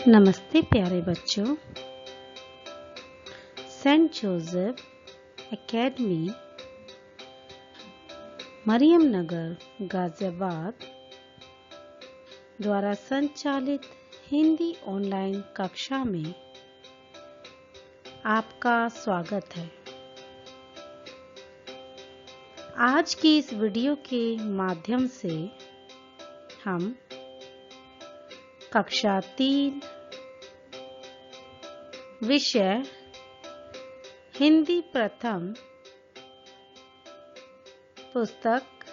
नमस्ते प्यारे बच्चों। सेंट जोसेफ एकेडमी, मरियम नगर, गाजियाबाद द्वारा संचालित हिंदी ऑनलाइन कक्षा में आपका स्वागत है। आज की इस वीडियो के माध्यम से हम कक्षा 3 विषय हिंदी प्रथम पुस्तक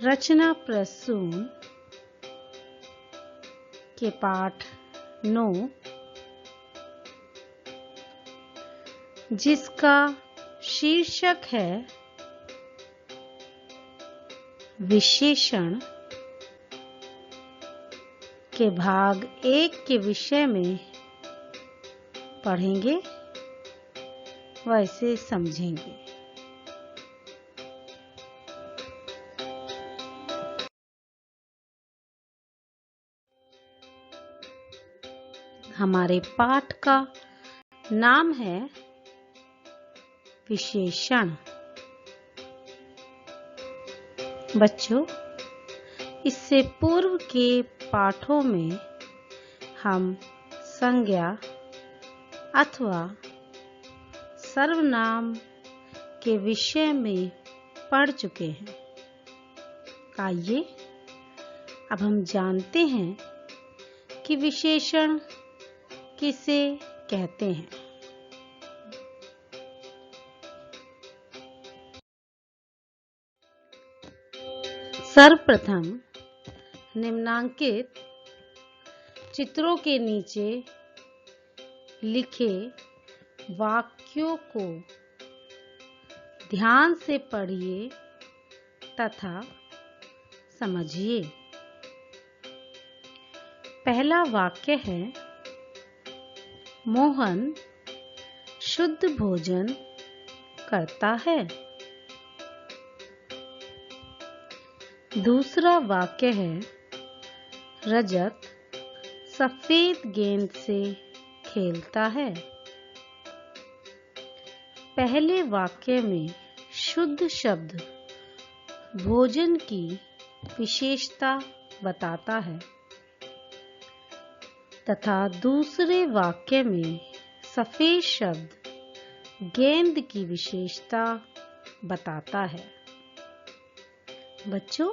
रचना प्रसून के पाठ 9, जिसका शीर्षक है विशेषण, के भाग 1 के विषय में पढ़ेंगे व इसे समझेंगे। हमारे पाठ का नाम है विशेषण। बच्चों, इससे पूर्व के पाठों में हम संज्ञा अथवा सर्वनाम के विषय में पढ़ चुके हैं। आइए अब हम जानते हैं कि विशेषण किसे कहते हैं। सर्वप्रथम निम्नांकित चित्रों के नीचे लिखे वाक्यों को ध्यान से पढ़िए तथा समझिए। पहला वाक्य है, मोहन शुद्ध भोजन करता है। दूसरा वाक्य है, रजत सफेद गेंद से खेलता है। पहले वाक्य में शुद्ध शब्द भोजन की विशेषता बताता है तथा दूसरे वाक्य में सफेद शब्द गेंद की विशेषता बताता है। बच्चों,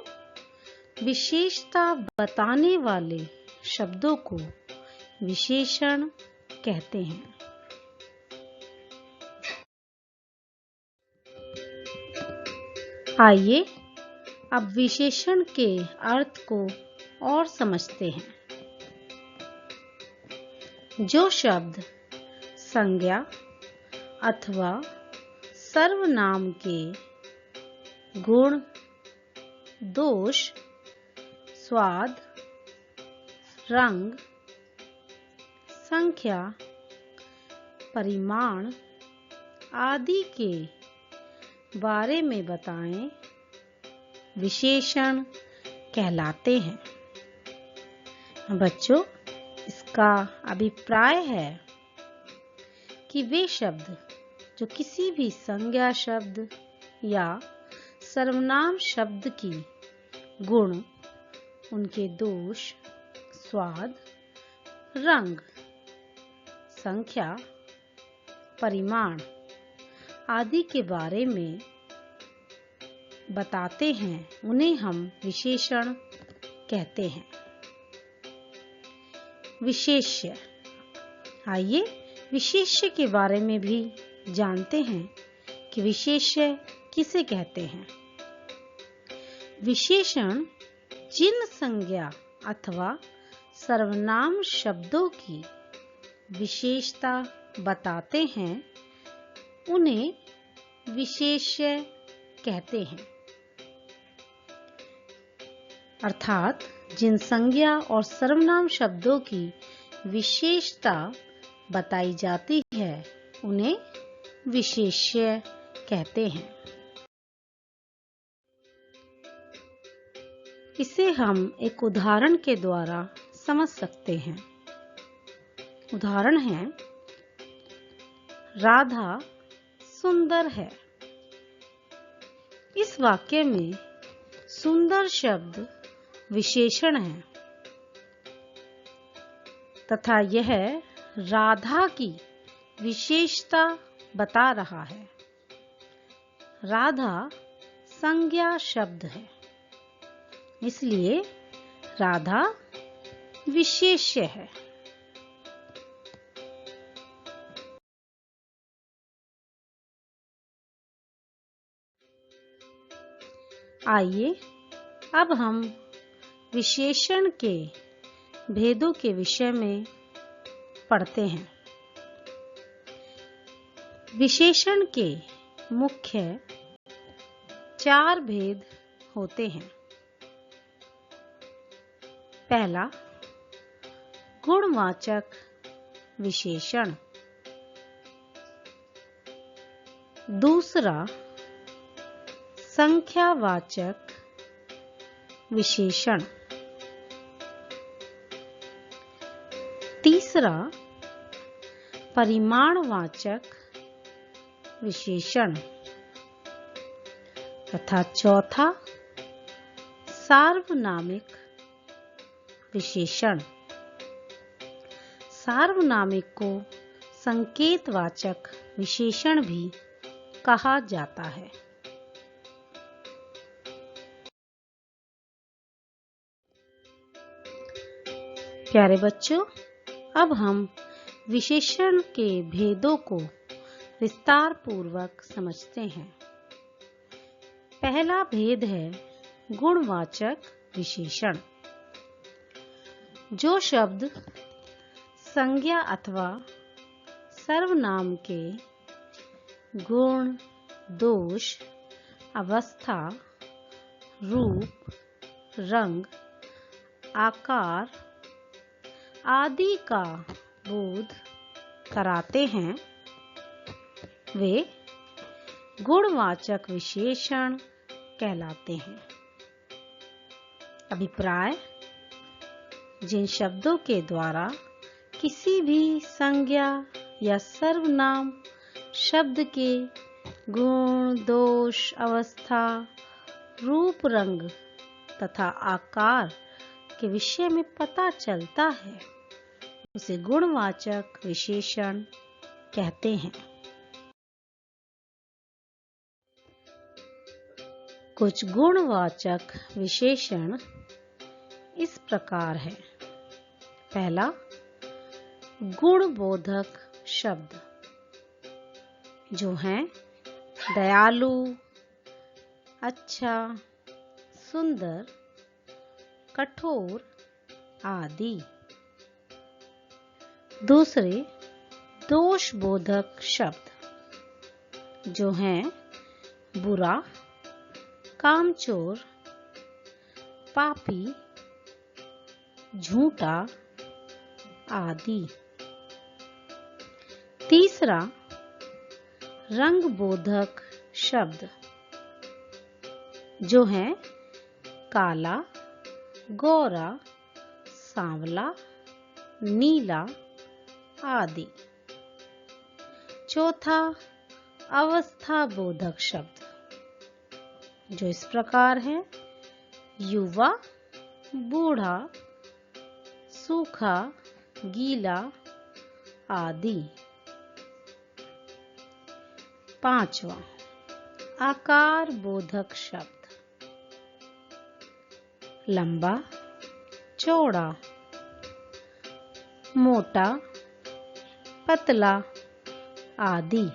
विशेषता बताने वाले शब्दों को विशेषण कहते हैं। आइए अब विशेषण के अर्थ को और समझते हैं। जो शब्द संज्ञा अथवा सर्वनाम के गुण, दोष, स्वाद, रंग, संख्या, परिमाण आदि के बारे में बताएं, विशेषण कहलाते हैं। बच्चों, इसका अभिप्राय है कि वे शब्द जो किसी भी संज्ञा शब्द या सर्वनाम शब्द की गुण, उनके दोष, स्वाद, रंग, संख्या, परिमाण आदि के बारे में बताते हैं, उन्हें हम विशेषण कहते हैं। विशेष्य। आइए विशेष्य के बारे में भी जानते हैं कि विशेष्य किसे कहते हैं। विशेषण जिन संज्ञा अथवा सर्वनाम शब्दों की विशेषता बताते हैं, उन्हें विशेष्य कहते हैं। अर्थात जिन संज्ञा और सर्वनाम शब्दों की विशेषता बताई जाती है, उन्हें विशेष्य कहते हैं। इसे हम एक उदाहरण के द्वारा समझ सकते हैं। उदाहरण है, राधा सुंदर है। इस वाक्य में सुंदर शब्द विशेषण है तथा यह राधा की विशेषता बता रहा है। राधा संज्ञा शब्द है, इसलिए राधा विशेष्य है। आइए अब हम विशेषण के भेदों के विषय में पढ़ते हैं। विशेषण के मुख्य 4 भेद होते हैं। पहला, गुणवाचक विशेषण। दूसरा, संख्यावाचक विशेषण। तीसरा, परिमाणवाचक विशेषण तथा चौथा, सार्वनामिक विशेषण। सार्वनामिक को संकेतवाचक विशेषण भी कहा जाता है। प्यारे बच्चों, अब हम विशेषण के भेदों को विस्तार पूर्वक समझते हैं। पहला भेद है गुणवाचक विशेषण। जो शब्द संज्ञा अथवा सर्वनाम के गुण, दोष, अवस्था, रूप, रंग, आकार आदि का बोध कराते हैं, वे गुणवाचक विशेषण कहलाते हैं। अभिप्राय: जिन शब्दों के द्वारा किसी भी संज्ञा या सर्वनाम शब्द के गुण, दोष, अवस्था, रूप, रंग तथा आकार के विषय में पता चलता है, उसे गुणवाचक विशेषण कहते हैं। कुछ गुणवाचक विशेषण इस प्रकार है। पहला, गुणबोधक शब्द, जो हैं दयालु, अच्छा, सुंदर, कठोर आदि। दूसरे, दोषबोधक शब्द, जो हैं बुरा, कामचोर, पापी, झूठा आदि। तीसरा, रंगबोधक शब्द, जो हैं काला, गोरा, सांवला, नीला आदि। चौथा, अवस्था बोधक शब्द, जो इस प्रकार है: युवा, बूढ़ा, सूखा, गीला आदि। पांचवा, आकार बोधक शब्द, लंबा, चौड़ा, मोटा, पतला आदि।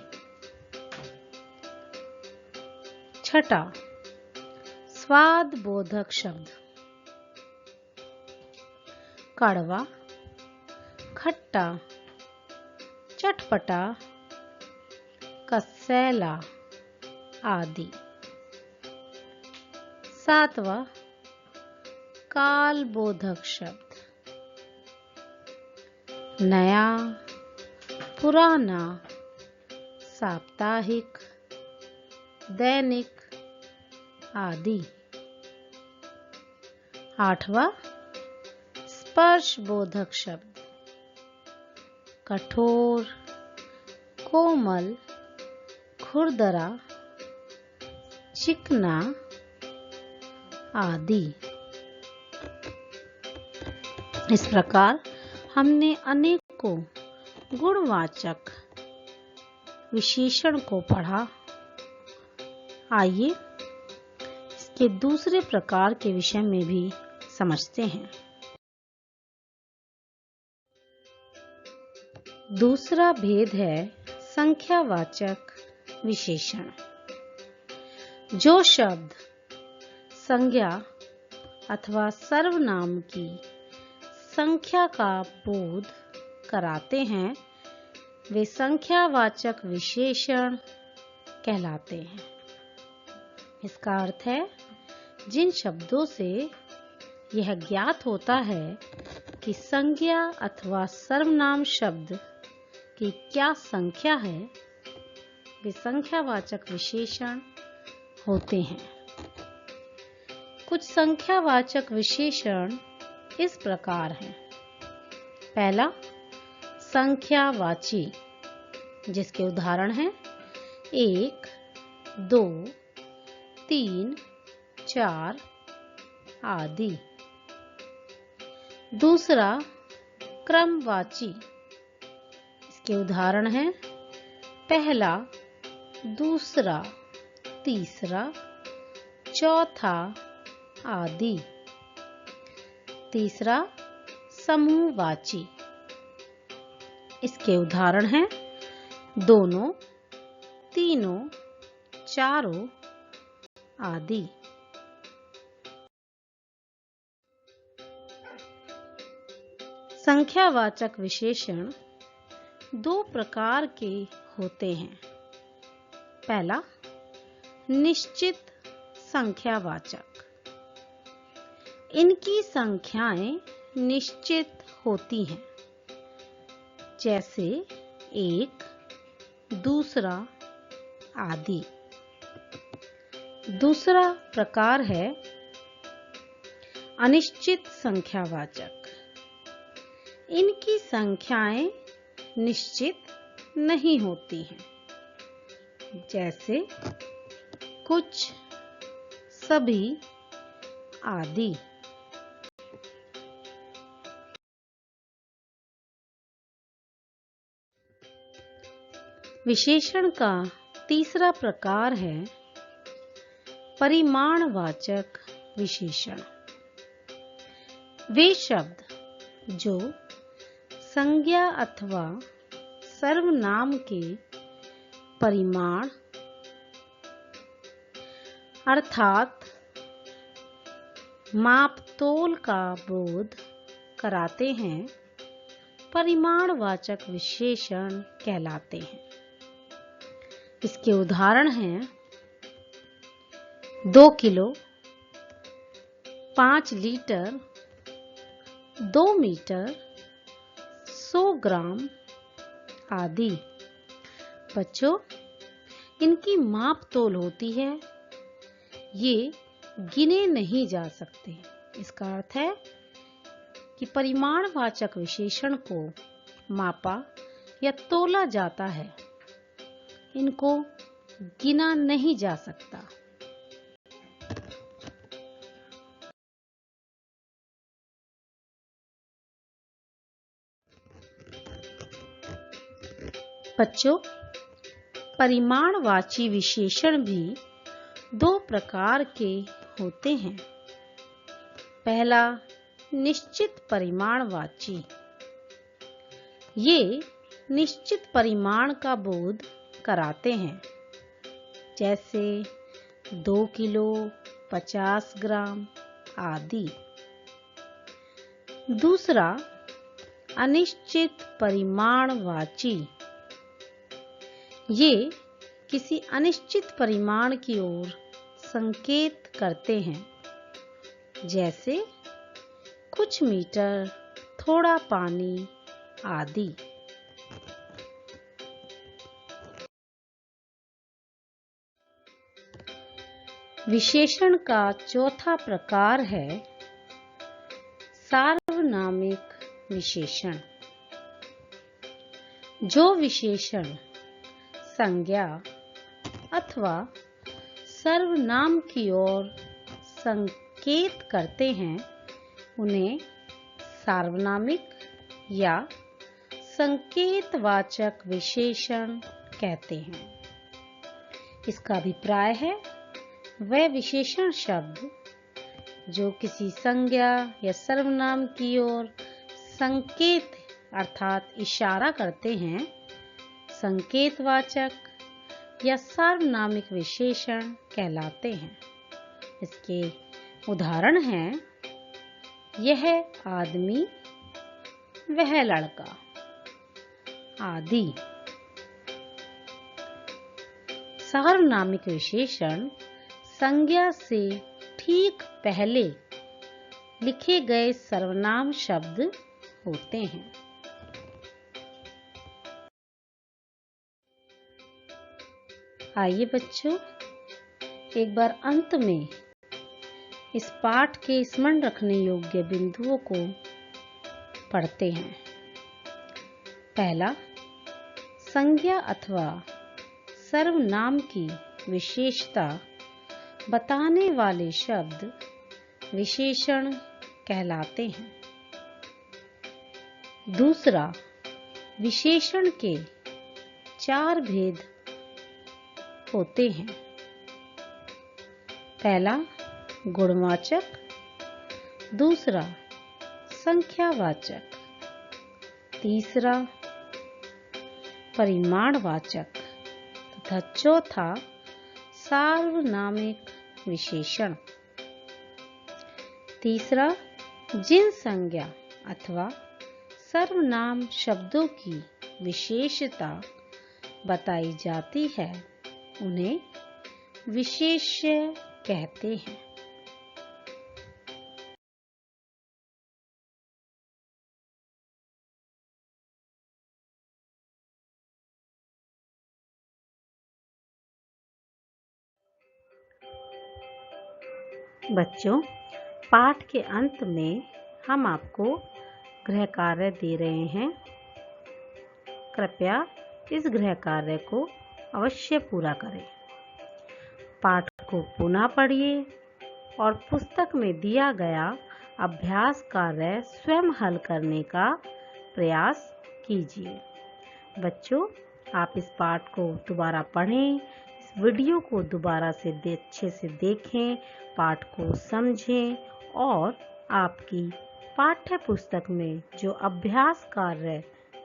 छठा, स्वाद बोधक शब्द, कड़वा, खट्टा, चटपटा, कसैला आदि। सातवां, काल बोधक शब्द, नया, पुराना, साप्ताहिक, दैनिक आदि। आठवां, स्पर्श बोधक शब्द कठोर, कोमल, खुरदरा, चिकना आदि। इस प्रकार हमने अनेकों गुणवाचक विशेषण को पढ़ा। आइए इसके दूसरे प्रकार के विषय में भी समझते हैं। दूसरा भेद है संख्यावाचक विशेषण। जो शब्द संज्ञा अथवा सर्वनाम की संख्या का बोध कराते हैं वे संख्यावाचक विशेषण कहलाते हैं। इसका अर्थ है जिन शब्दों से यह ज्ञात होता है कि संज्ञा अथवा सर्वनाम शब्द की क्या संख्या है वे संख्यावाचक विशेषण होते हैं। कुछ संख्यावाचक विशेषण इस प्रकार हैं। पहला संख्यावाची, जिसके उदाहरण हैं 1, 2, 3, 4 आदि। दूसरा क्रमवाची, इसके उदाहरण हैं पहला, दूसरा, तीसरा, चौथा आदि। तीसरा समूहवाची, इसके उदाहरण हैं दोनों, तीनों, चारों आदि। संख्यावाचक विशेषण दो प्रकार के होते हैं। पहला निश्चित संख्यावाचक। इनकी संख्याएं निश्चित होती हैं, जैसे 1, दूसरा आदि। दूसरा प्रकार है अनिश्चित संख्यावाचक। इनकी संख्याएं निश्चित नहीं होती हैं, जैसे कुछ, सभी आदि। विशेषण का तीसरा प्रकार है परिमाणवाचक विशेषण। वे शब्द जो संज्ञा अथवा सर्वनाम के परिमाण अर्थात मापतोल का बोध कराते हैं, परिमाणवाचक विशेषण कहलाते हैं। इसके उदाहरण हैं 2 किलो, 5 लीटर, 2 मीटर, 100 ग्राम आदि। बच्चों, इनकी माप तोल होती है, ये गिने नहीं जा सकते। इसका अर्थ है कि परिमाणवाचक विशेषण को मापा या तोला जाता है, इनको गिना नहीं जा सकता। बच्चों, परिमाणवाची विशेषण भी दो प्रकार के होते हैं। पहला निश्चित परिमाणवाची। ये निश्चित परिमाण का बोध कराते हैं, जैसे 2 किलो, 50 ग्राम आदि। दूसरा अनिश्चित परिमाणवाची। ये किसी अनिश्चित परिमाण की ओर संकेत करते हैं, जैसे कुछ मीटर, थोड़ा पानी आदि। विशेषण का चौथा प्रकार है सार्वनाम सार्वनामिक विशेषण। जो विशेषण संज्ञा अथवा सर्वनाम की ओर संकेत करते हैं उन्हें सार्वनामिक या संकेतवाचक विशेषण कहते हैं। इसका अभिप्राय है वह विशेषण शब्द जो किसी संज्ञा या सर्वनाम की ओर संकेत अर्थात इशारा करते हैं, संकेतवाचक या सार्वनामिक विशेषण कहलाते हैं। इसके उदाहरण हैं यह आदमी, वह लड़का आदि। सार्वनामिक विशेषण संज्ञा से ठीक पहले लिखे गए सर्वनाम शब्द होते हैं। आइए बच्चों, एक बार अंत में इस पाठ के स्मरण रखने योग्य बिंदुओं को पढ़ते हैं। पहला, संज्ञा अथवा सर्वनाम की विशेषता बताने वाले शब्द विशेषण कहलाते हैं। दूसरा, विशेषण के 4 भेद होते हैं। पहला, गुणवाचक, दूसरा संख्यावाचक, तीसरा परिमाणवाचक तथा चौथा सार्वनामिक विशेषण। तीसरा, जिन संज्ञा अथवा सर्वनाम शब्दों की विशेषता बताई जाती है उन्हें विशेष्य कहते हैं। बच्चों, पाठ के अंत में हम आपको गृह कार्य दे रहे हैं। कृपया इस गृह कार्य को अवश्य पूरा करें। पाठ को पुनः पढ़िए और पुस्तक में दिया गया अभ्यास कार्य स्वयं हल करने का प्रयास कीजिए। बच्चों, आप इस पाठ को दोबारा पढ़ें, इस वीडियो को दोबारा से अच्छे से देखें, पाठ को समझें और आपकी पाठ्य पुस्तक में जो अभ्यास कार्य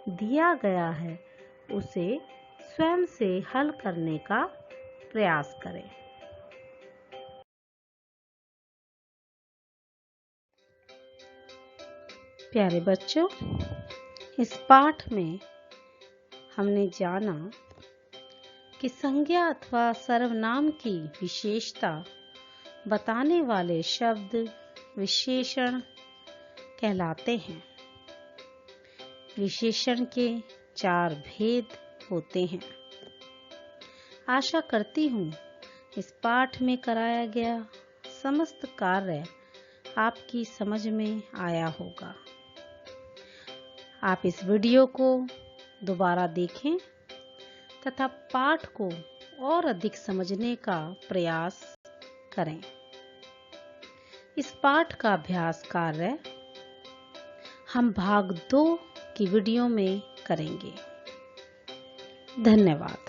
दिया गया है उसे स्वयं से हल करने का प्रयास करें। प्यारे बच्चों, इस पाठ में हमने जाना कि संज्ञा अथवा सर्वनाम की विशेषता बताने वाले शब्द विशेषण कहलाते हैं। विशेषण के 4 भेद होते हैं। आशा करती हूँ इस पाठ में कराया गया समस्त कार्य आपकी समझ में आया होगा। आप इस वीडियो को दोबारा देखें तथा पाठ को और अधिक समझने का प्रयास करें। इस पाठ का अभ्यास कार्य हम भाग 2 की वीडियो में करेंगे। धन्यवाद।